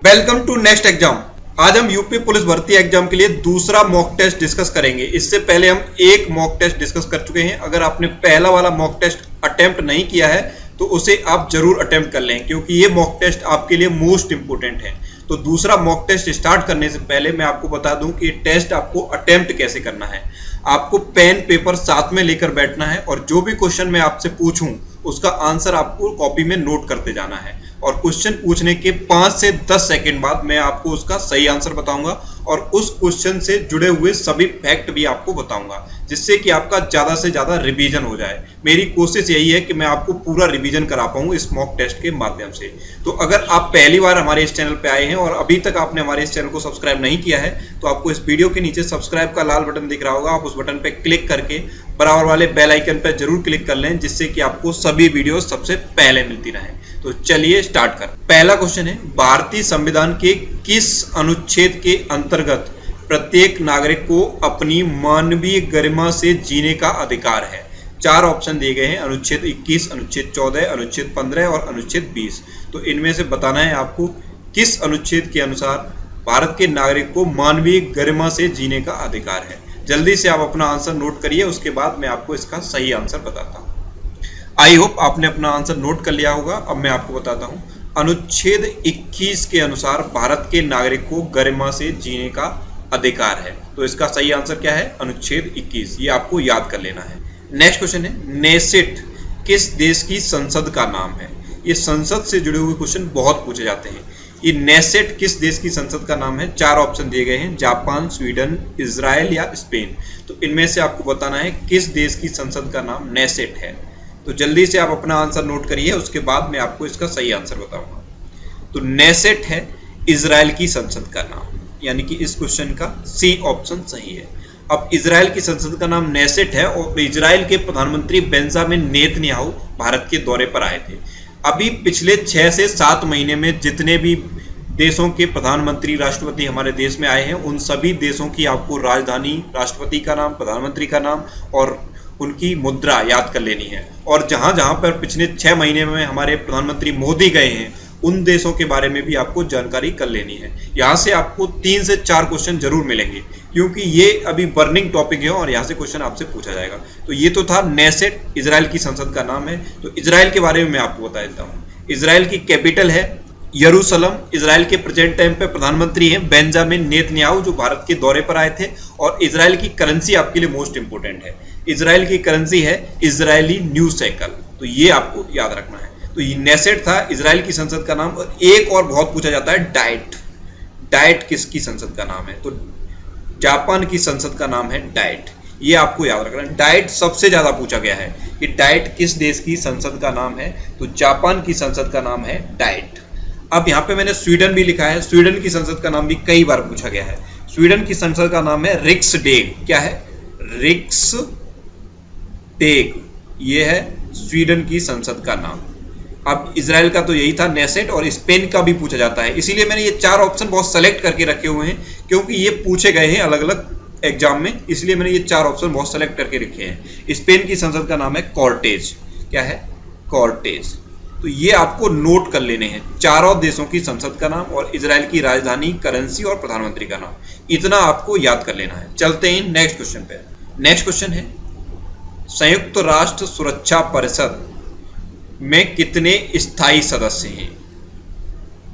Welcome to next exam. आज हम UP police भर्ती एग्जाम के लिए दूसरा मॉक टेस्ट डिस्कस करेंगे। इससे पहले हम एक मॉक टेस्ट डिस्कस कर चुके हैं। अगर आपने पहला वाला मॉक टेस्ट अटेम्प्ट नहीं किया है तो उसे आप जरूर अटेम्प्ट कर लें, क्योंकि ये मॉक टेस्ट आपके लिए मोस्ट इंपोर्टेंट है। तो दूसरा मॉक टेस्ट स्टार्ट करने से पहले मैं आपको बता दूं कि टेस्ट आपको अटेम्प्ट कैसे करना है। आपको पेन पेपर साथ में लेकर बैठना है और जो भी क्वेश्चन मैं आपसे पूछूं उसका आंसर आपको कॉपी में नोट करते जाना है। और क्वेश्चन पूछने के 5 से 10 सेकंड बाद मैं आपको उसका सही आंसर बताऊंगा और उस क्वेश्चन से जुड़े हुए सभी फैक्ट भी आपको बताऊंगा, जिससे कि आपका ज्यादा से ज्यादा रिवीजन हो जाए। मेरी कोशिश यही है कि मैं आपको पूरा रिवीजन करा पाऊं इस मॉक टेस्ट के माध्यम से। तो अगर आप पहली बार हमारे इस चैनल पे आए हैं और अभी तक आपने हमारे इस चैनल को सब्सक्राइब नहीं किया है तो आपको इस वीडियो के नीचे सब्सक्राइब का लाल बटन दिख रहा होगा, आप उस बटन पे क्लिक करके बराबर वाले बेल आइकन पर जरूर क्लिक कर लें, जिससे कि आपको सभी वीडियो सबसे पहले मिलती रहे। तो चलिए स्टार्ट कर। पहला क्वेश्चन है, भारतीय संविधान के किस अनुच्छेद के अंतर्गत प्रत्येक नागरिक को अपनी मानवीय गरिमा से जीने का अधिकार है? 4 ऑप्शन दिए गए हैं, अनुच्छेद 21, अनुच्छेद 14, अनुच्छेद 15 और अनुच्छेद 20। तो इनमें से बताना है आपको किस अनुच्छेद के अनुसार भारत के नागरिक को मानवीय गरिमा से जीने का अधिकार है। जल्दी से आप अपना आंसर नोट करिए, उसके बाद मैं आपको इसका सही आंसर बताता हूँ। आई होप आपने अपना आंसर नोट कर लिया होगा। अब मैं आपको बताता हूँ, अनुच्छेद 21 के अनुसार भारत के नागरिक को गरिमा से जीने का अधिकार है। तो इसका सही आंसर क्या है? अनुच्छेद 21। ये आपको याद कर लेना है। नेक्स्ट क्वेश्चन है, नेसेट किस देश की संसद का नाम है? ये संसद से जुड़े हुए क्वेश्चन बहुत पूछे जाते हैं। ये नेसेट किस देश की संसद का नाम है? 4 ऑप्शन दिए गए हैं, जापान, स्वीडन, इजराइल या स्पेन। तो इनमें से आपको बताना है किस देश की संसद का नाम नेसेट है। तो जल्दी से आप अपना आंसर नोट करिए, उसके बाद मैं आपको इसका सही आंसर बताऊंगा। तो नेसेट है इजराइल की संसद का नाम, यानी कि इस क्वेश्चन का सी ऑप्शन सही है। अब इजराइल की संसद का नाम नेसेट है और इजराइल के प्रधानमंत्री बेंजामिन नेतन्याहू भारत के दौरे पर आए थे। अभी पिछले 6 से 7 महीने में जितने भी देशों के प्रधानमंत्री राष्ट्रपति हमारे देश में आए हैं, उन सभी देशों की आपको राजधानी, राष्ट्रपति का नाम, प्रधानमंत्री का नाम और उनकी मुद्रा याद कर लेनी है। और जहां जहां पर पिछले 6 महीने में हमारे प्रधानमंत्री मोदी गए हैं, उन देशों के बारे में भी आपको जानकारी कर लेनी है। यहाँ से आपको 3 से 4 क्वेश्चन जरूर मिलेंगे, क्योंकि ये अभी बर्निंग टॉपिक है और यहाँ से क्वेश्चन आपसे पूछा जाएगा। तो ये तो था नेसेट, इजराइल की संसद का नाम है। तो इजराइल के बारे में मैं आपको बता देता हूँ। इजराइल की कैपिटल है यरूशलम। इजराइल के प्रेजेंट टाइम पे प्रधानमंत्री हैं बेंजामिन नेतन्याहू, जो भारत के दौरे पर आए थे। और इजराइल की करेंसी आपके लिए मोस्ट इंपोर्टेंट है। इजराइल की करेंसी है इजरायली न्यू शेकल। तो ये आपको याद रखना है। तो ये नेसेट था इजराइल की संसद का नाम। और एक और बहुत पूछा जाता है, डाइट। डाइट किसकी संसद का नाम है? तो जापान की संसद का नाम है डाइट। ये आपको याद रखना है। डाइट सबसे ज्यादा पूछा गया है कि डाइट किस देश की संसद का नाम है? तो जापान की संसद का नाम है डाइट। अब यहाँ पे मैंने स्वीडन भी लिखा है। स्वीडन की संसद का नाम भी कई बार पूछा गया है। स्वीडन की संसद का नाम है रिक्सडेग। क्या है? रिक्सडेग। ये है स्वीडन की संसद का नाम। अब इजराइल का तो यही था नेसेट, और स्पेन का भी पूछा जाता है। इसीलिए मैंने ये 4 ऑप्शन बहुत सेलेक्ट करके रखे हुए हैं, क्योंकि ये पूछे गए हैं अलग अलग एग्जाम में, इसलिए मैंने ये 4 ऑप्शन बहुत सेलेक्ट करके रखे हैं। स्पेन की संसद का नाम है कॉर्टेज। क्या है? कॉर्टेज। तो ये आपको नोट कर लेने हैं, चारों देशों की संसद का नाम और इजराइल की राजधानी, करेंसी और प्रधानमंत्री का नाम। इतना आपको याद कर लेना है। चलते हैं नेक्स्ट क्वेश्चन पे। नेक्स्ट क्वेश्चन है, संयुक्त राष्ट्र सुरक्षा परिषद में कितने स्थायी सदस्य हैं?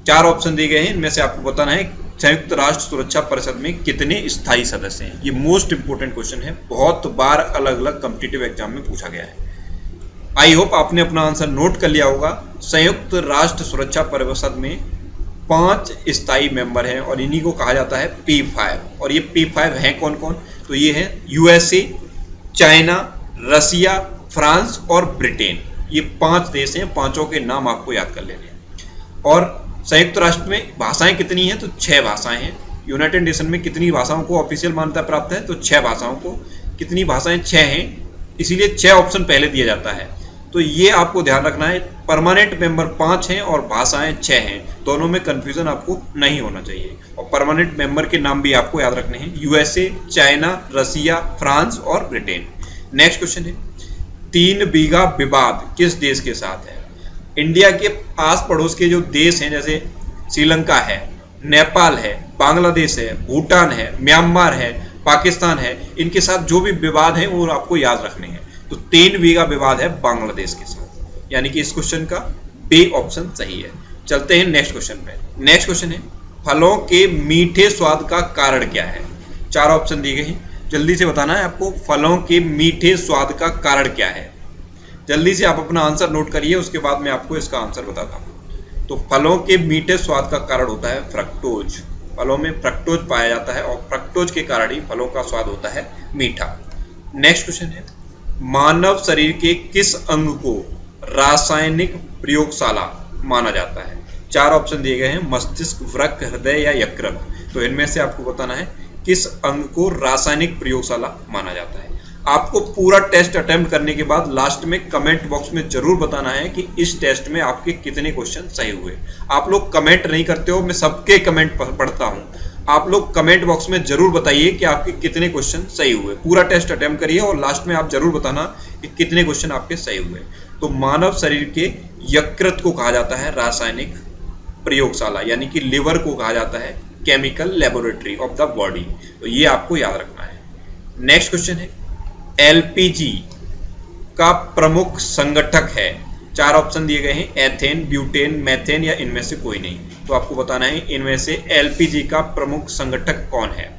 4 ऑप्शन दिए गए हैं, इनमें से आपको बताना है संयुक्त राष्ट्र सुरक्षा परिषद में कितने स्थायी सदस्य हैं। ये मोस्ट इंपोर्टेंट क्वेश्चन है, बहुत बार अलग अलग कॉम्पिटिटिव एग्जाम में पूछा गया है। आई होप आपने अपना आंसर नोट कर लिया होगा। संयुक्त राष्ट्र सुरक्षा परिषद में 5 स्थायी मेंबर हैं और इन्हीं को कहा जाता है P5। और ये P5 हैं कौन कौन? तो ये है USA, चाइना, रसिया, फ्रांस और ब्रिटेन। ये 5 देश हैं, 5 के नाम आपको याद कर लेने हैं। और संयुक्त राष्ट्र में भाषाएं कितनी हैं? तो 6 भाषाएं हैं। यूनाइटेड नेशन में कितनी भाषाओं को ऑफिशियल मान्यता प्राप्त है? तो 6 भाषाओं को। कितनी भाषाएं? 6 हैं, इसीलिए 6 ऑप्शन पहले दिया जाता है। तो ये आपको ध्यान रखना है। परमानेंट मेंबर 5 हैं और भाषाएं 6 हैं। दोनों में कंफ्यूजन आपको नहीं होना चाहिए। और परमानेंट मेंबर के नाम भी आपको याद रखने हैं, USA, चाइना, रसिया, फ्रांस और ब्रिटेन। नेक्स्ट क्वेश्चन है, 3 बीघा विवाद किस देश के साथ है? इंडिया के आस पड़ोस के जो देश हैं, जैसे श्रीलंका है, नेपाल है, बांग्लादेश है, भूटान है, म्यांमार है, पाकिस्तान है, इनके साथ जो भी विवाद है वो आपको याद रखने हैं। तो 3 बीघा विवाद है बांग्लादेश के साथ, यानी कि इस क्वेश्चन का बी ऑप्शन सही है। चलते हैं नेक्स्ट क्वेश्चन पे। नेक्स्ट क्वेश्चन है फलों के मीठे स्वाद का कारण क्या है। 4 ऑप्शन दिए गए हैं, जल्दी से बताना है आपको फलों के मीठे स्वाद का कारण क्या है। जल्दी से आप अपना आंसर नोट करिए, उसके बाद मैं आपको इसका आंसर बताता हूँ। तो फलों के मीठे स्वाद का कारण होता है फ्रक्टोज। फलों में फ्रक्टोज पाया जाता है और फ्रक्टोज के कारण ही फलों का स्वाद होता है मीठा। नेक्स्ट क्वेश्चन है मानव शरीर के किस अंग को रासायनिक प्रयोगशाला माना जाता है। 4 ऑप्शन दिए गए हैं, मस्तिष्क, वृक्क, हृदय या यकृत। तो इनमें से आपको बताना है किस अंग को रासायनिक प्रयोगशाला माना जाता है। आपको पूरा टेस्ट अटेम्प्ट करने के बाद लास्ट में कमेंट बॉक्स में जरूर बताना है कि इस टेस्ट में आपके कितने क्वेश्चन सही हुए। आप लोग कमेंट नहीं करते हो, मैं सबके कमेंट पढ़ता हूं। आप लोग कमेंट बॉक्स में जरूर बताइए कि आपके कितने क्वेश्चन सही हुए। पूरा टेस्ट अटेम्प्ट करिए और लास्ट में आप जरूर बताना कि कितने क्वेश्चन आपके सही हुए। तो मानव शरीर के यकृत को कहा जाता है रासायनिक प्रयोगशाला, यानी कि लिवर को कहा जाता है chemical laboratory of the body. तो ये आपको याद रखना है। नेक्स्ट क्वेश्चन है एलपीजी का प्रमुख संगठक है। 4 ऑप्शन दिए गए हैं, एथेन, ब्यूटेन, मेथेन या इनमें से कोई नहीं। तो आपको बताना है इनमें से एलपीजी का प्रमुख संगठक कौन है।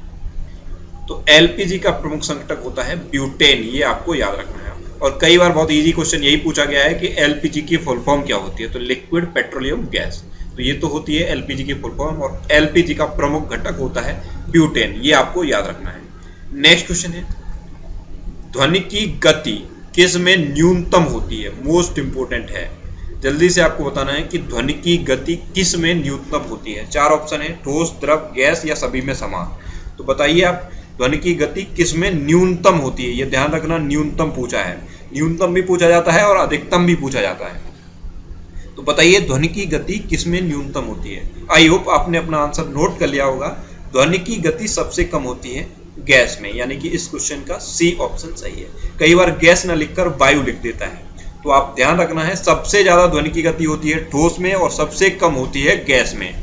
तो एलपीजी का प्रमुख संगठक होता है ब्यूटेन, ये आपको याद रखना है। और कई बार बहुत इजी क्वेश्चन यही पूछा गया है कि एलपीजी की फुल फॉर्म क्या होती है। तो लिक्विड पेट्रोलियम गैस, तो ये तो होती है एलपीजी की फुल फॉर्म, और एलपीजी का प्रमुख घटक होता है ब्यूटेन, ये आपको याद रखना है। नेक्स्ट क्वेश्चन है ध्वनि की गति किस में न्यूनतम होती है। मोस्ट इंपोर्टेंट है, जल्दी से आपको बताना है कि ध्वनि की गति किस में न्यूनतम होती है। 4 ऑप्शन है, ठोस, द्रव, गैस या सभी में समान। तो बताइए आप ध्वनि की गति किस में न्यूनतम होती है। ये ध्यान रखना, न्यूनतम पूछा है, न्यूनतम भी पूछा जाता है और अधिकतम भी पूछा जाता है। तो बताइए ध्वनि की गति किस में न्यूनतम होती है। आई होप आपने अपना आंसर नोट कर लिया होगा। ध्वनि की गति सबसे कम होती है गैस में, यानी कि इस क्वेश्चन का सी ऑप्शन सही है। कई बार गैस न लिखकर वायु लिख देता है, तो आप ध्यान रखना है सबसे ज्यादा ध्वनि की गति होती है ठोस में और सबसे कम होती है गैस में।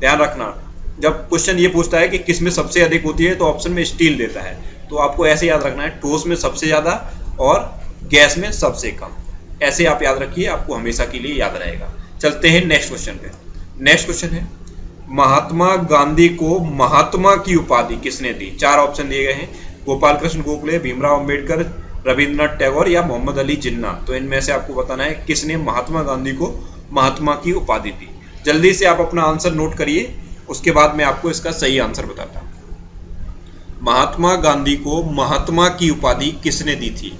ध्यान रखना, जब क्वेश्चन ये पूछता है कि किस में सबसे अधिक होती है तो ऑप्शन में स्टील देता है, तो आपको ऐसे याद रखना है ठोस में सबसे ज्यादा और गैस में सबसे कम। ऐसे आप याद रखिए, आपको हमेशा के लिए याद रहेगा। चलते हैं नेक्स्ट क्वेश्चन पे। नेक्स्ट क्वेश्चन है महात्मा गांधी को महात्मा की उपाधि किसने दी। 4 ऑप्शन दिए गए हैं, गोपाल कृष्ण गोखले, भीमराव अंबेडकर, रविंद्रनाथ टैगोर या मोहम्मद अली जिन्ना। तो इनमें से आपको बताना है किसने महात्मा गांधी को महात्मा की उपाधि दी। जल्दी से आप अपना आंसर नोट करिए, उसके बाद मैं आपको इसका सही आंसर बताता हूं। महात्मा गांधी को महात्मा की उपाधि किसने दी थी।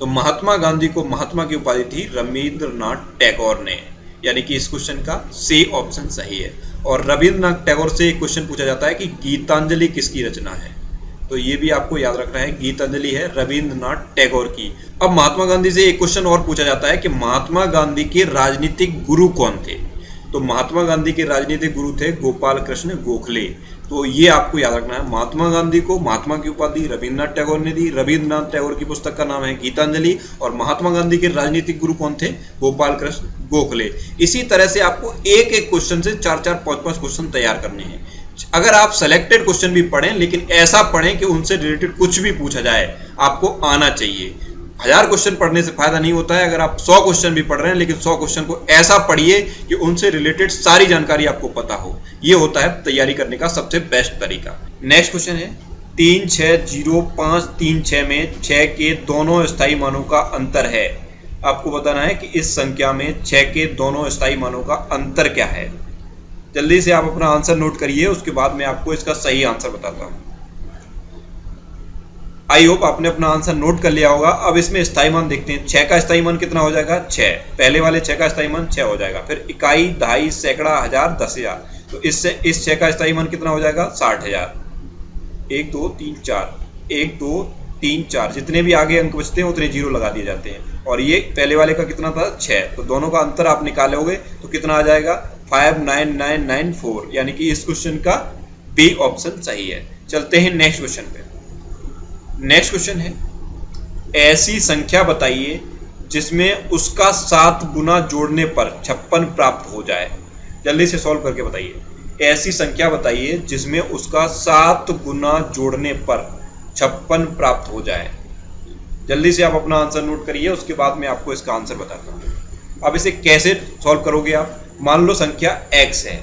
तो महात्मा गांधी को महात्मा की उपाधि थी रविंद्रनाथ टैगोर ने, यानी कि इस क्वेश्चन का सी ऑप्शन सही है। और रविंद्रनाथ टैगोर से एक क्वेश्चन पूछा जाता है कि गीतांजलि किसकी रचना है। तो ये भी आपको याद रखना है, गीतांजलि है रविंद्रनाथ टैगोर की। अब महात्मा गांधी से एक क्वेश्चन और पूछा जाता है कि महात्मा गांधी के राजनीतिक गुरु कौन थे। तो महात्मा गांधी के राजनीतिक गुरु थे गोपाल कृष्ण गोखले। तो ये आपको याद रखना है, महात्मा गांधी को महात्मा की उपाधि रविंद्रनाथ टैगोर ने दी। रविंद्रनाथ टैगोर की पुस्तक का नाम है गीतांजलि, और महात्मा गांधी के राजनीतिक गुरु कौन थे, गोपाल कृष्ण गोखले। इसी तरह से आपको एक एक क्वेश्चन से 4-4, 5-5 क्वेश्चन तैयार करने हैं। अगर आप सेलेक्टेड क्वेश्चन भी पढ़ें, लेकिन ऐसा पढ़ें कि उनसे रिलेटेड कुछ भी पूछा जाए आपको आना चाहिए। 1000 क्वेश्चन पढ़ने से फायदा नहीं होता है। अगर आप 100 क्वेश्चन भी पढ़ रहे हैं, लेकिन 100 क्वेश्चन को ऐसा पढ़िए कि उनसे रिलेटेड सारी जानकारी आपको पता हो। ये होता है तैयारी करने का सबसे बेस्ट तरीका। नेक्स्ट क्वेश्चन है 3605336 में 6 के दोनों स्थायी मानों का अंतर है। आपको बताना है कि इस संख्या में 6 के दोनों स्थायी मानों का अंतर क्या है। जल्दी से आप अपना आंसर नोट करिए, उसके बाद मैं आपको इसका सही आंसर बताता हूँ। आई होप आपने अपना आंसर नोट कर लिया होगा। अब इसमें स्थायी मान देखते हैं। 6 का स्थायी मान कितना हो जाएगा, 6। पहले वाले 6 का स्थायी मान 6 हो जाएगा। फिर इकाई, दहाई, सैकड़ा, हजार, 10,000। तो इससे इस 6 का स्थायी मान कितना हो जाएगा, 60,000। 1 2 3 4, 1 2 3 4, जितने भी आगे अंक बचते हैं उतने जीरो लगा दिए जाते हैं। और ये पहले वाले का कितना था, 6। तो दोनों का अंतर आप निकालोगे तो कितना आ जाएगा, 59994, यानी कि इस क्वेश्चन का बी ऑप्शन सही है। चलते हैं नेक्स्ट क्वेश्चन पे। नेक्स्ट क्वेश्चन है ऐसी संख्या बताइए जिसमें उसका 7 गुना जोड़ने पर 56 प्राप्त हो जाए। जल्दी से सॉल्व करके बताइए। ऐसी संख्या बताइए जिसमें उसका 7 गुना जोड़ने पर 56 प्राप्त हो जाए। जल्दी से आप अपना आंसर नोट करिए, उसके बाद मैं आपको इसका आंसर बताता हूँ। अब इसे कैसे सॉल्व करोगे आप? मान लो संख्या x है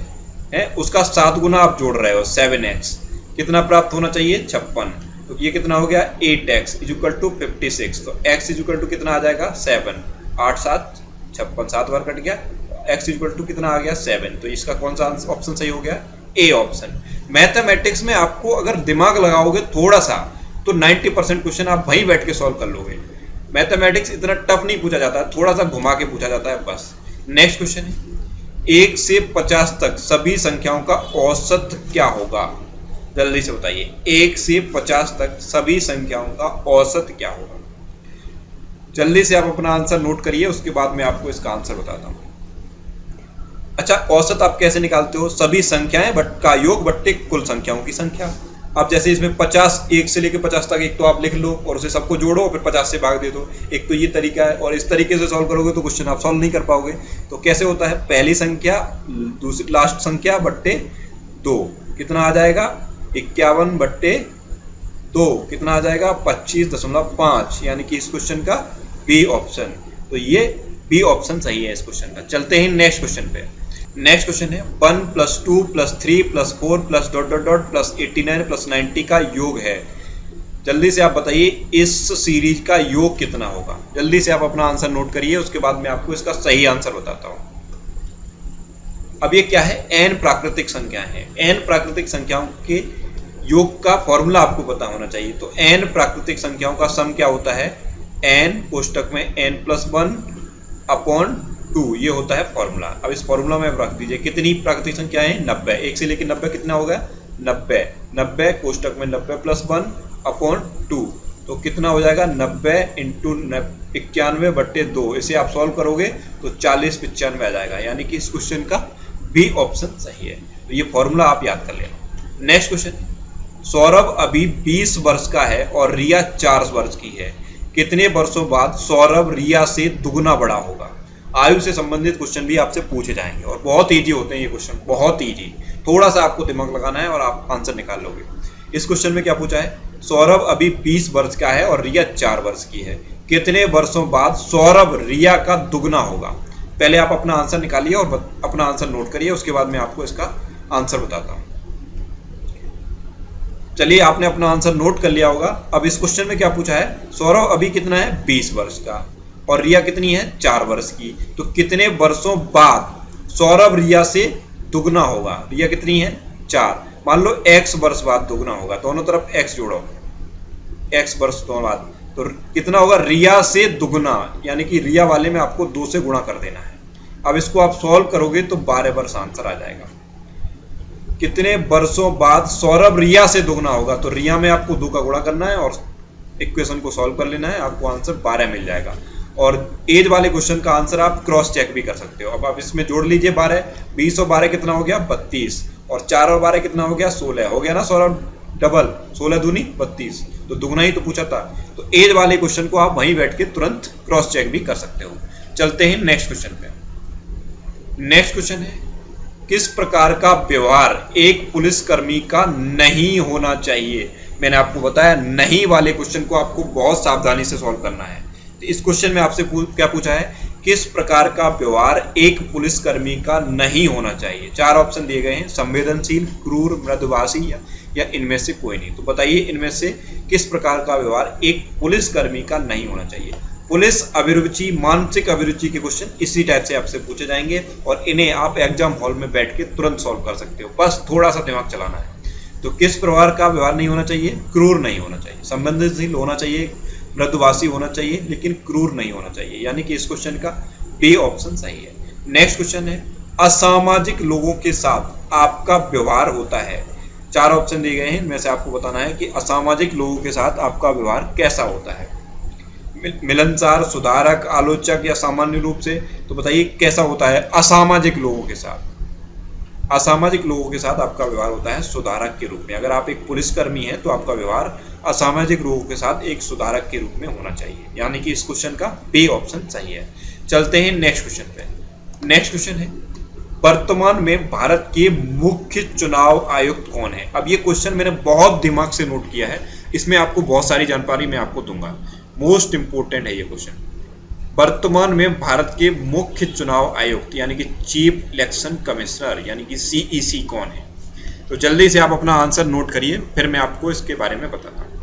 उसका 7 गुना आप जोड़ रहे हो 7x, कितना प्राप्त होना चाहिए? 56। तो ये कितना हो गया? 8x equal to 56। तो x इक्वल टू कितना आ जाएगा? 7। 8 7 56, 7 बार कट गया, x इक्वल टू कितना आ गया? 7। तो इसका कौन सा ऑप्शन सही हो गया? A option. मैथमेटिक्स में आपको अगर दिमाग लगाओगे थोड़ा सा तो 90% क्वेश्चन आप वहीं बैठ के सॉल्व कर लोगे। मैथमेटिक्स इतना टफ नहीं पूछा जाता है, थोड़ा सा घुमा के पूछा जाता है बस। नेक्स्ट क्वेश्चन है 1 से 50 तक सभी संख्याओं का औसत क्या होगा? जल्दी से बताइए। 1 से 50 तक सभी संख्याओं का औसत क्या होगा? जल्दी से आप अपना आंसर नोट करिए, उसके बाद मैं आपको इसका आंसर बताता हूँ। अच्छा, औसत आप कैसे निकालते हो? सभी संख्याएं का योग बट्टे कुल संख्याओं की संख्या। अब जैसे इसमें 50, 1 से लेकर 50 तक, एक तो आप लिख लो और उसे सबको जोड़ो, फिर 50 से भाग दे दो। एक तो ये तरीका है, और इस तरीके से सॉल्व करोगे तो क्वेश्चन आप सॉल्व नहीं कर पाओगे। तो कैसे होता है? पहली संख्या दूसरी लास्ट संख्या बट्टे 2, कितना आ जाएगा? 51 बट्टे 2, कितना आ जाएगा? 25.5, यानी कि इस क्वेश्चन का बी ऑप्शन। तो ये बी ऑप्शन सही है इस क्वेश्चन का। चलते हैं नेक्स्ट क्वेश्चन पे। नेक्स्ट क्वेश्चन है 1 + 2 + 3 + 4 + ... + 89 + 90 का योग है। जल्दी से आप बताइए इस सीरीज का योग कितना होगा? जल्दी से आप अपना आंसर नोट करिए, उसके बाद मैं आपको इसका सही आंसर बताता हूं। अब ये क्या है? n प्राकृतिक संख्या है। n प्राकृतिक संख्याओं के योग का फॉर्मूला आपको पता होना चाहिए। तो n प्राकृतिक संख्याओं का सम क्या होता है? n कोष्टक में n+1/2, ये होता है फॉर्मूला। अब इस फॉर्मूला में रख दीजिए कितनी प्राकृतिक संख्याएं हैं? 90। 1 से लेकर 90 कितना होगा? 90। 90 कोष्टक में 90 + 1/2, तो कितना हो जाएगा? 90 × 91 बट्टे 2। इसे आप सॉल्व करोगे तो 4095 आ जाएगा, यानी कि इस क्वेश्चन का बी ऑप्शन सही है। तो ये फॉर्मूला आप याद कर लेना। नेक्स्ट क्वेश्चन, सौरभ अभी 20 वर्ष का है और रिया 4 वर्ष की है। कितने वर्षों बाद सौरभ रिया से दुगना बड़ा होगा? आयु से संबंधित क्वेश्चन भी आपसे पूछे जाएंगे और बहुत इजी होते हैं ये क्वेश्चन, बहुत इजी। थोड़ा सा आपको दिमाग लगाना है और आप आंसर निकाल लोगे। इस क्वेश्चन में क्या पूछा है? सौरभ अभी 20 वर्ष का है और रिया 4 वर्ष की है। कितने वर्षों बाद सौरभ रिया का दुगना होगा? पहले आप अपना आंसर निकालिए और अपना आंसर नोट करिए, उसके बाद मैं आपको इसका आंसर बताता हूँ। चलिए, आपने अपना आंसर नोट कर लिया होगा। अब इस क्वेश्चन में क्या पूछा है? सौरभ अभी कितना है? 20 वर्ष का, और रिया कितनी है? 4 वर्ष की। तो कितने वर्षों बाद सौरभ रिया से दुगना होगा? रिया कितनी है? 4। मान लो x वर्ष बाद दुगना होगा, दोनों तरफ x जोड़ो, x वर्ष बाद, तो कितना होगा? रिया से दुगना, यानी कि रिया वाले में आपको 2 से गुणा कर देना है। अब इसको आप सॉल्व करोगे तो 12 वर्ष आंसर आ जाएगा। कितने वर्षों बाद सौरभ रिया से दुगना होगा? तो रिया में आपको 2 का गुणा करना है और इक्वेशन को सॉल्व कर लेना है, आपको आंसर 12 मिल जाएगा। और एज वाले क्वेश्चन का आंसर आप क्रॉस चेक भी कर सकते हो। अब आप इसमें जोड़ लीजिए 12, 20 और 12 कितना हो गया? 32, और 4 और 12 कितना हो गया? 16 हो गया ना सौरभ? डबल, 16 दूनी 32, तो दुगना ही तो पूछा था। तो एज वाले क्वेश्चन को आप वहीं बैठ के तुरंत क्रॉस चेक भी कर सकते हो। चलते हैं नेक्स्ट क्वेश्चन पे। नेक्स्ट क्वेश्चन है, किस प्रकार का व्यवहार एक पुलिसकर्मी का नहीं होना चाहिए? मैंने आपको बताया नहीं वाले क्वेश्चन को आपको बहुत सावधानी से सॉल्व करना है। तो इस क्वेश्चन में आपसे क्या पूछा है? किस प्रकार का व्यवहार एक पुलिसकर्मी का नहीं होना चाहिए? 4 ऑप्शन दिए गए हैं, संवेदनशील, क्रूर, मृदुभाषी या इनमें से कोई नहीं। तो बताइए इनमें से किस प्रकार का व्यवहार एक पुलिसकर्मी का नहीं होना चाहिए? पुलिस अभिरुचि, मानसिक अभिरुचि के क्वेश्चन इसी टाइप से आपसे पूछे जाएंगे और इन्हें आप एग्जाम हॉल में बैठ के तुरंत सॉल्व कर सकते हो, बस थोड़ा सा दिमाग चलाना है। तो किस प्रकार का व्यवहार नहीं होना चाहिए? क्रूर नहीं होना चाहिए, संवेदनशील होना चाहिए, मृदुभाषी होना चाहिए, लेकिन क्रूर नहीं होना चाहिए, यानी कि इस क्वेश्चन का बी ऑप्शन सही है। नेक्स्ट क्वेश्चन है, असामाजिक लोगों के साथ आपका व्यवहार होता है। 4 ऑप्शन दिए गए हैं, इनमें से आपको बताना है कि असामाजिक लोगों के साथ आपका व्यवहार कैसा होता है। मिलनसार, सुधारक, आलोचक या सामान्य रूप से। तो बताइए कैसा होता है असामाजिक लोगों के साथ? असामाजिक लोगों के साथ आपका व्यवहार होता है सुधारक के रूप में। अगर आप एक पुलिसकर्मी हैं तो आपका व्यवहार असामाजिक लोगों के साथ एक सुधारक के रूप में होना चाहिए, यानी कि इस क्वेश्चन का बी ऑप्शन सही है। चलते हैं नेक्स्ट क्वेश्चन पे। नेक्स्ट क्वेश्चन है, वर्तमान में भारत के मुख्य चुनाव आयुक्त कौन है? अब ये क्वेश्चन मैंने बहुत दिमाग से नोट किया है, इसमें आपको बहुत सारी जानकारी मैं आपको दूंगा। मोस्ट इंपोर्टेंट है ये क्वेश्चन। वर्तमान में भारत के मुख्य चुनाव आयुक्त यानी कि चीफ इलेक्शन कमिश्नर यानी कि CEC कौन है? तो जल्दी से आप अपना आंसर नोट करिए, फिर मैं आपको इसके बारे में बताता हूँ।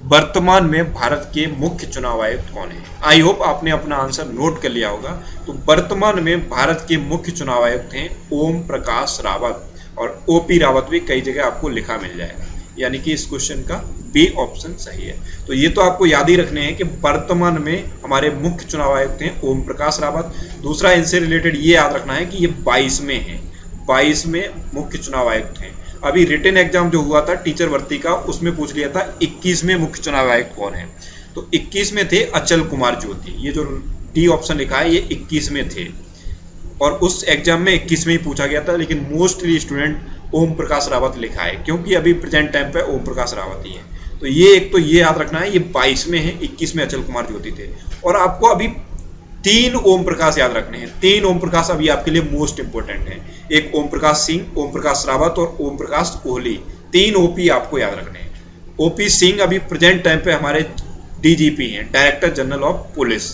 वर्तमान में भारत के मुख्य चुनाव आयुक्त कौन है? आई होप आपने अपना आंसर नोट कर लिया होगा। तो वर्तमान में भारत के मुख्य चुनाव आयुक्त हैं ओम प्रकाश रावत, और OP रावत भी कई जगह आपको लिखा मिल जाएगा, यानी कि इस क्वेश्चन का B ऑप्शन सही है। तो ये तो आपको याद ही रखने हैं कि वर्तमान में हमारे मुख्य चुनाव आयुक्त हैं ओम प्रकाश रावत। दूसरा इनसे रिलेटेड ये याद रखना है कि ये 22वें हैं, 22वें मुख्य चुनाव आयुक्त हैं। अभी रिटन एग्जाम जो हुआ था टीचर भर्ती का, उसमें पूछ लिया था 21वें मुख्य चुनाव आयुक्त कौन है। तो 21 में थे अचल कुमार ज्योति, ये जो D ऑप्शन लिखा है ये 21 में थे, और उस एग्जाम में 21 में ही पूछा गया था, लेकिन मोस्टली स्टूडेंट ओम प्रकाश रावत लिखा है, क्योंकि अभी प्रेजेंट टाइम पे ओम प्रकाश रावत ही है। तो ये एक तो ये याद रखना है, ये 22 में है, 21 में अचल कुमार ज्योति थे। और आपको अभी 3 ओम प्रकाश याद रखने हैं। 3 ओम प्रकाश अभी आपके लिए मोस्ट इंपोर्टेंट है। एक ओम प्रकाश सिंह, ओम प्रकाश रावत और ओम प्रकाश कोहली। 3 OP आपको याद रखने हैं। OP सिंह अभी प्रेजेंट टाइम पे हमारे DGP हैं, director general of police.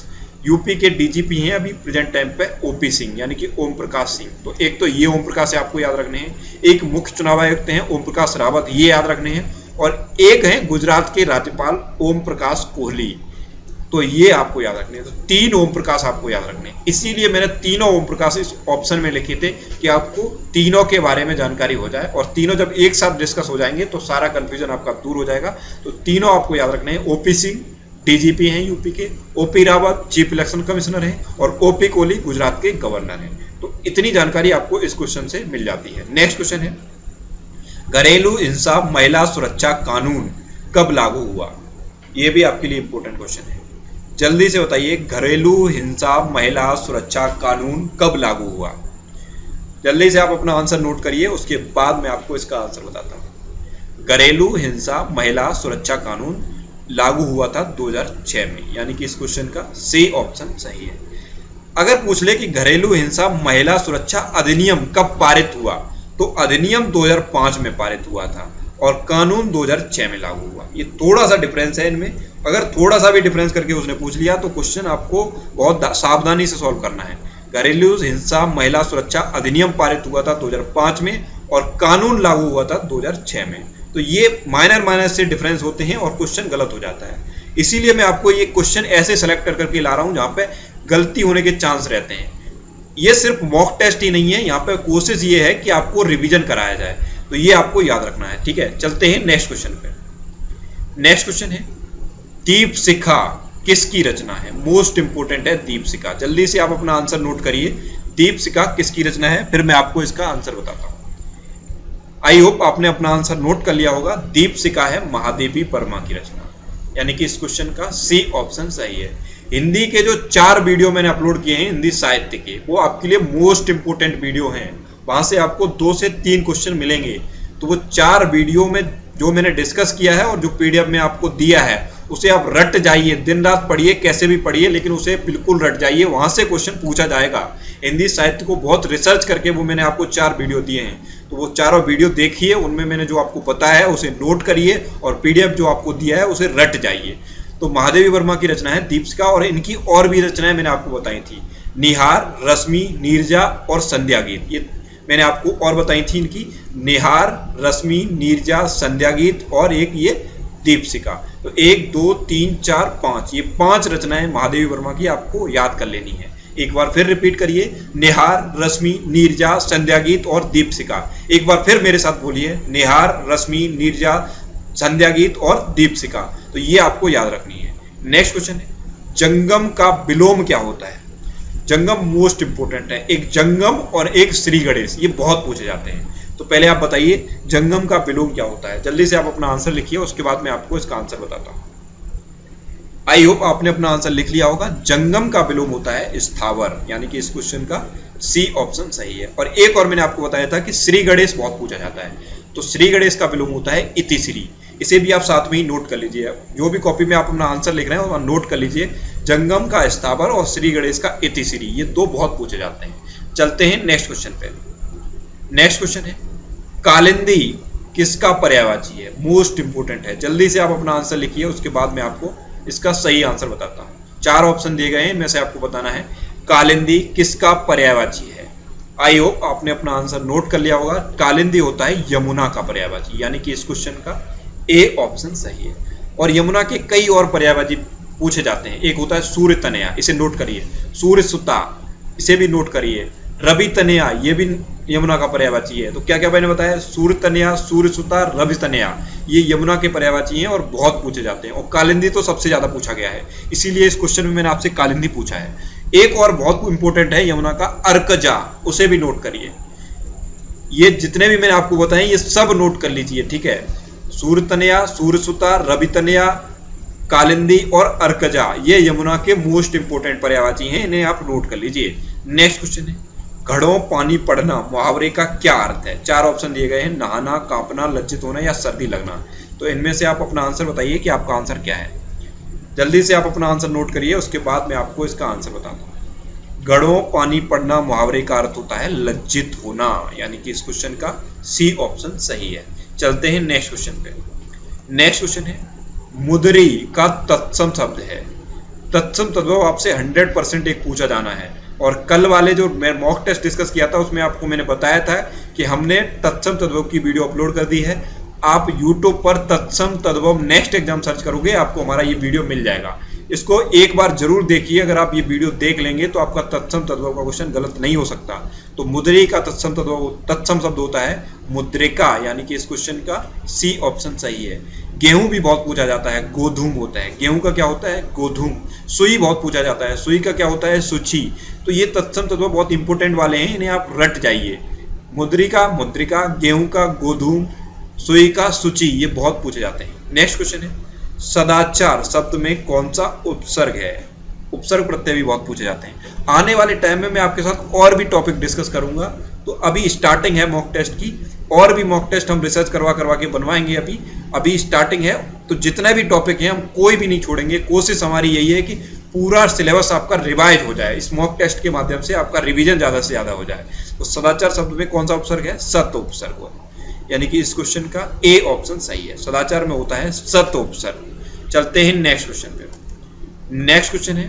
UP के DGP हैं अभी प्रेजेंट टाइम पे OP सिंह यानी कि ओम प्रकाश सिंह। तो एक तो ये ओम प्रकाश आपको याद रखने हैं। एक मुख्य चुनाव आयुक्त हैं ओम प्रकाश रावत, ये याद रखने हैं। और एक है गुजरात के राज्यपाल ओम प्रकाश कोहली, तो ये आपको याद रखने हैं। तो 3 ओम प्रकाश आपको याद रखने हैं। इसीलिए मैंने तीनों ओम प्रकाश इस ऑप्शन में लिखे थे कि आपको तीनों के बारे में जानकारी हो जाए, और तीनों जब एक साथ डिस्कस हो जाएंगे तो सारा कंफ्यूजन आपका दूर हो जाएगा। तो तीनों आपको याद रखने हैं। OP सिंह DGP हैं यूपी के, OP Rawat chief election commissioner हैं, और OP कोहली गुजरात के गवर्नर हैं। तो इतनी जानकारी आपको इस क्वेश्चन से मिल जाती है। नेक्स्ट क्वेश्चन है, घरेलू हिंसा महिला सुरक्षा कानून कब लागू हुआ? ये भी आपके लिए इंपॉर्टेंट क्वेश्चन है। जल्दी से बताइए, घरेलू हिंसा महिला सुरक्षा कानून कब लागू हुआ? जल्दी से आप अपना आंसर नोट करिए, उसके बाद मैं आपको इसका आंसर बताता हूँ। घरेलू हिंसा महिला सुरक्षा कानून लागू हुआ था 2006 में, यानी कि इस क्वेश्चन का C ऑप्शन सही है। अगर पूछ ले कि घरेलू हिंसा महिला सुरक्षा अधिनियम कब पारित हुआ, तो अधिनियम 2005 में पारित हुआ था और कानून 2006 में लागू हुआ। ये थोड़ा सा डिफरेंस है इनमें। अगर थोड़ा सा भी डिफरेंस करके उसने पूछ लिया तो क्वेश्चन आपको बहुत सावधानी से सॉल्व करना है। घरेलू हिंसा महिला सुरक्षा अधिनियम पारित हुआ था 2005 में और कानून लागू हुआ था 2006 में। तो ये माइनर से डिफरेंस होते हैं और क्वेश्चन गलत हो जाता है। इसीलिए मैं आपको ये क्वेश्चन ऐसे सेलेक्ट कर करके ला रहा हूं जहां पे गलती होने के चांस रहते हैं। ये सिर्फ मॉक टेस्ट ही नहीं है, यहाँ पे कोशिश ये है कि आपको रिवीजन कराया जाए। तो ये आपको याद रखना है, ठीक है। चलते हैं नेक्स्ट क्वेश्चन पे। नेक्स्ट क्वेश्चन है, दीपशिखा किसकी रचना है? मोस्ट इंपोर्टेंट है दीपशिखा। जल्दी से आप अपना आंसर नोट करिए, दीपशिखा किसकी रचना है, फिर मैं आपको इसका आंसर बताता हूं। आई होप आपने अपना आंसर नोट कर लिया होगा। दीपशिखा है महादेवी वर्मा की रचना, यानी कि इस क्वेश्चन का C ऑप्शन सही है। हिंदी के जो 4 वीडियो मैंने अपलोड किए हैं हिंदी साहित्य के, वो आपके लिए मोस्ट इंपोर्टेंट वीडियो हैं। वहां से आपको 2 से 3 क्वेश्चन मिलेंगे। तो वो 4 वीडियो में जो मैंने डिस्कस किया है और जो PDF में आपको दिया है उसे आप रट जाइए, दिन रात पढ़िए, कैसे भी पढ़िए, लेकिन उसे बिल्कुल रट जाइए। वहां से क्वेश्चन पूछा जाएगा। हिंदी साहित्य को बहुत रिसर्च करके वो मैंने आपको 4 वीडियो दिए हैं, तो वो चारों वीडियो देखिए, उनमें मैंने जो आपको बताया है उसे नोट करिए और PDF जो आपको दिया है उसे रट जाइए। तो महादेवी वर्मा की रचना है दीपशिखा, और इनकी और भी रचनाएं मैंने आपको बताई थी, निहार, रश्मि, नीरजा और संध्या गीत। ये मैंने आपको और बताई थी इनकी, निहार, रश्मि, नीरजा, संध्या गीत और एक ये दीपशिखा। तो 1 2 3 4 5 ये 5 रचनाएं महादेवी वर्मा की आपको याद कर लेनी है। एक बार फिर रिपीट करिए, निहार, रश्मि, नीरजा, संध्या गीत और दीपशिखा। एक बार फिर मेरे साथ बोलिए, निहार, रश्मि, नीरजा, संध्या गीत और दीपशिखा। तो ये आपको याद रखनी है। नेक्स्ट क्वेश्चन है, जंगम का विलोम क्या होता है? जंगम मोस्ट इंपोर्टेंट है। एक जंगम और एक श्री गणेश, ये बहुत पूछे जाते हैं। तो पहले आप बताइए जंगम का विलोम क्या होता है। जल्दी से आप अपना आंसर लिखिए, उसके बाद मैं आपको इसका आंसर बताता हूं। आई होप आपने अपना आंसर लिख लिया होगा। जंगम का विलोम होता है स्थावर, यानी कि इस क्वेश्चन का C ऑप्शन सही है। और एक और मैंने आपको बताया था कि श्री गणेश बहुत पूछा जाता है, तो श्री गणेश का विलोम होता है इतिश्री। इसे भी आप साथ में ही नोट कर लीजिए। जो भी कॉपी में आप अपना आंसर लिख रहे हैं नोट कर लीजिए, जंगम का स्थावर और श्री गणेश का इतिश्री, ये 2 बहुत पूछे जाते हैं। चलते हैं नेक्स्ट क्वेश्चन पे। नेक्स्ट क्वेश्चन है कालिंदी किसका पर्यायवाची है? मोस्ट इंपोर्टेंट है, जल्दी से आप अपना आंसर लिखिए, उसके बाद मैं आपको इसका सही आंसर बताता हूं। 4 ऑप्शन दिए गए हैं, इनमें से आपको बताना है कालिंदी किसका पर्यायवाची है। आई होप आपने अपना आंसर नोट कर लिया होगा। कालिंदी होता है यमुना का पर्यायवाची, यानी कि इस क्वेश्चन का ए ऑप्शन सही है। और यमुना के कई और पर्यायवाची पूछे जाते हैं। एक होता है सूर्य तनया, इसे नोट करिए। सूर्य सुता, इसे भी नोट करिए। रवि तनया, ये भी यमुना का पर्यायवाची है। तो क्या क्या मैंने बताया? सूर्य तनया, सूर्य सुता, रवि तनया, ये यमुना के पर्यायवाची हैं और बहुत पूछे जाते हैं। और कालिंदी तो सबसे ज्यादा पूछा गया है, इसीलिए इस क्वेश्चन में मैंने आपसे कालिंदी पूछा है। एक और बहुत इंपॉर्टेंट है यमुना का अर्कजा, उसे भी नोट करिए। ये जितने भी मैंने आपको बताए ये सब नोट कर लीजिए, ठीक है। सूर्य तनया, सूर्य सुता, रवि तनया, कालिंदी और अर्कजा, ये यमुना के मोस्ट इंपोर्टेंट पर्यायवाची हैं, इन्हें आप नोट कर लीजिए। नेक्स्ट क्वेश्चन है घड़ों पानी पड़ना मुहावरे का क्या अर्थ है? 4 ऑप्शन दिए गए हैं, नहाना, कांपना, लज्जित होना या सर्दी लगना। तो इनमें से आप अपना आंसर बताइए कि आपका आंसर क्या है। जल्दी से आप अपना आंसर नोट करिए, उसके बाद मैं आपको इसका आंसर बताता हूँ। घड़ों पानी पड़ना मुहावरे का अर्थ होता है लज्जित होना, यानी कि इस क्वेश्चन का सी ऑप्शन सही है। चलते हैं नेक्स्ट क्वेश्चन पे। नेक्स्ट क्वेश्चन है मुदरी का तत्सम शब्द है। तत्सम तद्भव आपसे 100% एक पूछा जाना है। और कल वाले जो मैं मॉक टेस्ट डिस्कस किया था उसमें आपको मैंने बताया था कि हमने तत्सम तद्भव की वीडियो अपलोड कर दी है। आप YouTube पर तत्सम तद्भव नेक्स्ट एग्जाम सर्च करोगे, आपको हमारा ये वीडियो मिल जाएगा। इसको एक बार जरूर देखिए, अगर आप ये वीडियो देख लेंगे तो आपका तत्सम तद्भव का क्वेश्चन गलत नहीं हो सकता। तो मुद्री का तत्सम शब्द होता है मुद्रिका, यानी कि इस क्वेश्चन का सी ऑप्शन सही है। गेहूं भी बहुत पूछा जाता है, गोधूम होता है। गेहूं का क्या होता है? गोधूम। सुई बहुत पूछा जाता है, सुई का क्या होता है? सुची। तो ये तत्सम तद्भव बहुत इंपोर्टेंट वाले हैं, इन्हें आप रट जाइए। मुद्रिका, मुद्रिका, गेहूं का गोधूम, सुई का सुची, ये बहुत पूछे जाते हैं। नेक्स्ट क्वेश्चन है सदाचार शब्द में कौन सा उपसर्ग है? उपसर्ग प्रत्यय भी बहुत पूछे जाते हैं। आने वाले टाइम में मैं आपके साथ और भी टॉपिक डिस्कस करूंगा। तो अभी स्टार्टिंग है मॉक टेस्ट की, और भी मॉक टेस्ट हम रिसर्च करवा के बनवाएंगे। अभी स्टार्टिंग है, तो जितने भी टॉपिक हैं हम कोई भी नहीं छोड़ेंगे। कोशिश हमारी यही है कि पूरा सिलेबस आपका रिवाइज हो जाए, इस मॉक टेस्ट के माध्यम से आपका रिवीजन ज्यादा से ज्यादा हो जाए। तो सदाचार शब्द में कौन सा उपसर्ग है? सत उपसर्ग, यानी कि इस क्वेश्चन का ए ऑप्शन सही है। सदाचार में होता है सत उपसर्ग। चलते हैं नेक्स्ट क्वेश्चन पे। नेक्स्ट क्वेश्चन है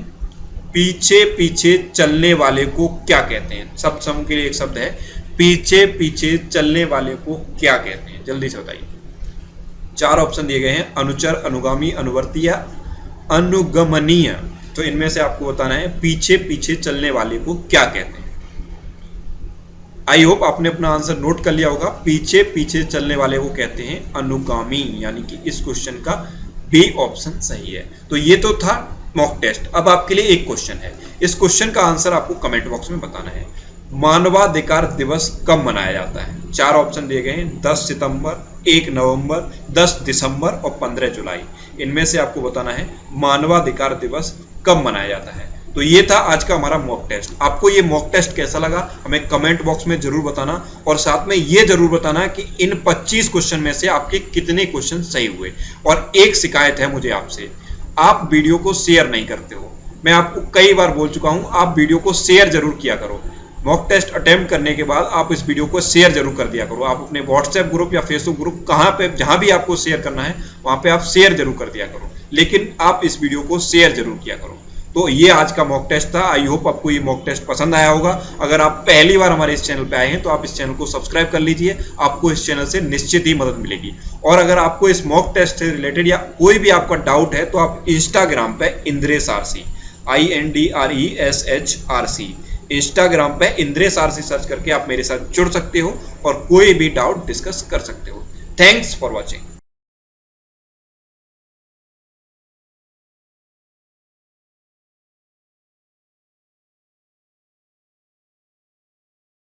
पीछे पीछे चलने वाले को क्या कहते हैं? शब्द समूह के लिए एक शब्द है, पीछे पीछे चलने वाले को क्या कहते हैं? जल्दी से बताइए। 4 ऑप्शन दिए गए हैं, अनुचर, अनुगामी, अनुवर्ती या अनुगमनीय। तो इनमें से आपको बताना है पीछे पीछे चलने वाले को क्या कहते हैं। आई होप आपने अपना आंसर नोट कर लिया होगा। पीछे पीछे चलने वाले को कहते हैं अनुगामी, यानी कि इस क्वेश्चन का बी ऑप्शन सही है। तो ये तो था मॉक टेस्ट। अब आपके लिए एक क्वेश्चन है, इस क्वेश्चन का आंसर आपको कमेंट बॉक्स में बताना है। मानवाधिकार दिवस कब मनाया जाता है? 4 ऑप्शन दिए गए हैं, 10 सितंबर, 1 नवंबर, 10 दिसंबर और 15 जुलाई। इनमें से आपको बताना है मानवाधिकार दिवस कब मनाया जाता है। तो ये था आज का हमारा मॉक टेस्ट। आपको ये मॉक टेस्ट कैसा लगा हमें कमेंट बॉक्स में जरूर बताना, और साथ में ये जरूर बताना कि इन 25 क्वेश्चन में से आपके कितने क्वेश्चन सही हुए। और एक शिकायत है मुझे आपसे, आप वीडियो को शेयर नहीं करते हो। मैं आपको कई बार बोल चुका हूं, आप वीडियो को शेयर जरूर किया करो। मॉक टेस्ट अटेम्प्ट करने के बाद आप इस वीडियो को शेयर जरूर कर दिया करो। आप अपने व्हाट्सएप ग्रुप या फेसबुक ग्रुप कहाँ पे, जहां भी आपको शेयर करना है वहां पे आप शेयर जरूर कर दिया करो, लेकिन आप इस वीडियो को शेयर जरूर किया करो। तो ये आज का मॉक टेस्ट था। आई होप आपको ये मॉक टेस्ट पसंद आया होगा। अगर आप पहली बार हमारे इस चैनल पे आए हैं तो आप इस चैनल को सब्सक्राइब कर लीजिए, आपको इस चैनल से निश्चित ही मदद मिलेगी। और अगर आपको इस मॉक टेस्ट से रिलेटेड या कोई भी आपका डाउट है तो आप इंस्टाग्राम पे इंद्रेश आरसी, INDRESHRC, इंस्टाग्राम पे इंद्रेश आरसी सर्च करके आप मेरे साथ जुड़ सकते हो और कोई भी डाउट डिस्कस कर सकते हो। Thanks for watching.